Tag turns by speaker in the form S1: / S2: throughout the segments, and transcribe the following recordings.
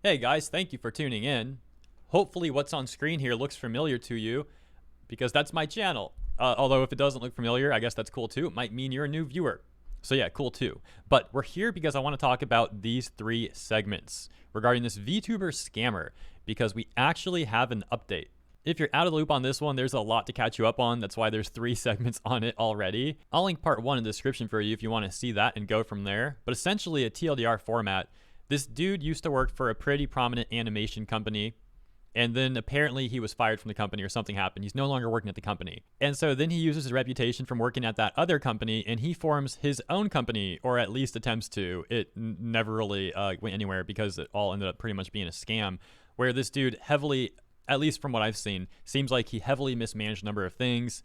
S1: Hey guys, thank you for tuning in. Hopefully what's on screen here looks familiar to you because that's my channel. Although if it doesn't look familiar, I guess that's cool too. It might mean you're a new viewer. So yeah, cool too. But we're here because I want to talk about these three segments regarding this VTuber scammer because we actually have an update. If you're out of the loop on this one, there's a lot to catch you up on. That's why there's 3 segments on it already. I'll link part 1 in the description for you if you want to see that and go from there. But essentially a TLDR format. This dude used to work for a pretty prominent animation company, and then apparently he was fired from the company or something happened. He's no longer working at the company. And so then he uses his reputation from working at that other company and he forms his own company, or at least attempts to. It never really went anywhere because it all ended up pretty much being a scam, where this dude heavily, at least from what I've seen, seems like he heavily mismanaged a number of things.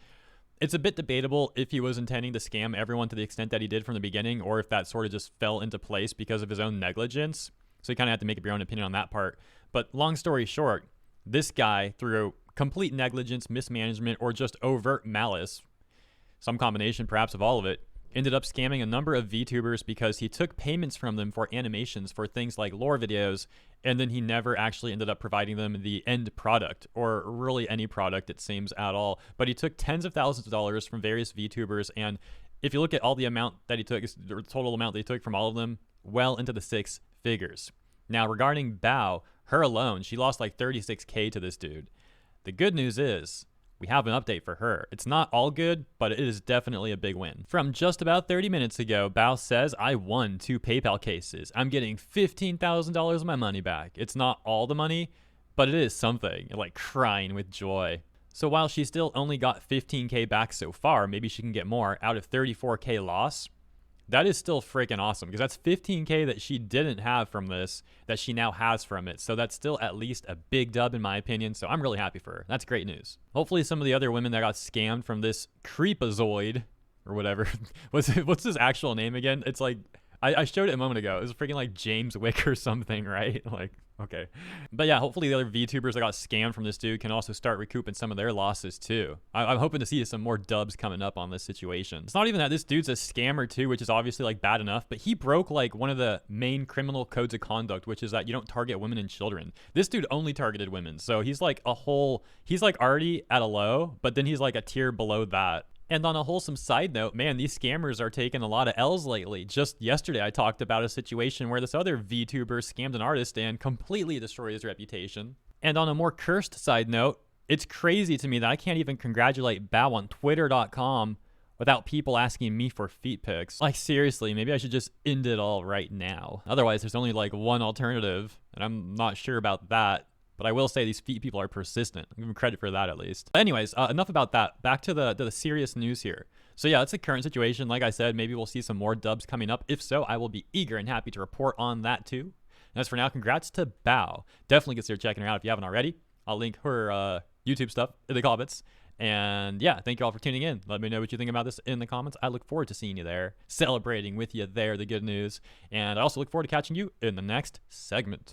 S1: It's a bit debatable if he was intending to scam everyone to the extent that he did from the beginning, or if that sort of just fell into place because of his own negligence. So you kind of have to make up your own opinion on that part. But long story short, this guy, through complete negligence, mismanagement, or just overt malice, some combination perhaps of all of it, ended up scamming a number of VTubers because he took payments from them for animations for things like lore videos, and then he never actually ended up providing them the end product, or really any product, it seems, at all. But he took tens of thousands of dollars from various VTubers, and if you look at all the amount that he took, the total amount that he took from all of them, well into the 6 figures. Now, regarding Bao, her alone, she lost like 36K to this dude. The good news is, we have an update for her. It's not all good, but it is definitely a big win. From just about 30 minutes ago, Bao says, I won 2 PayPal cases. I'm getting $15,000 of my money back. It's not all the money, but it is something. Like crying with joy. So while she still only got 15K back so far, maybe she can get more out of 34K loss. That is still freaking awesome because that's 15K that she didn't have from this that she now has from it. So that's still at least a big dub in my opinion. So I'm really happy for her. That's great news. Hopefully some of the other women that got scammed from this creepazoid or whatever. What's his actual name again? It's like, I showed it a moment ago. It was freaking like James Wick or something, right? Like, okay. But yeah, hopefully the other VTubers that got scammed from this dude can also start recouping some of their losses too. I'm hoping to see some more dubs coming up on this situation. It's not even that this dude's a scammer too, which is obviously like bad enough, but he broke like one of the main criminal codes of conduct, which is that you don't target women and children. This dude only targeted women. So he's like he's like already at a low, but then he's like a tier below that. And on a wholesome side note, man, these scammers are taking a lot of L's lately. Just yesterday, I talked about a situation where this other VTuber scammed an artist and completely destroyed his reputation. And on a more cursed side note, it's crazy to me that I can't even congratulate Bao on Twitter.com without people asking me for feet pics. Like, seriously, maybe I should just end it all right now. Otherwise, there's only like one alternative, and I'm not sure about that. But I will say these feet people are persistent. I'll give them credit for that at least. But anyways, enough about that. Back to the serious news here. So yeah, it's the current situation. Like I said, maybe we'll see some more dubs coming up. If so, I will be eager and happy to report on that too. And as for now, congrats to Bao. Definitely consider checking her out if you haven't already. I'll link her YouTube stuff in the comments. And yeah, thank you all for tuning in. Let me know what you think about this in the comments. I look forward to seeing you there, celebrating with you there, the good news. And I also look forward to catching you in the next segment.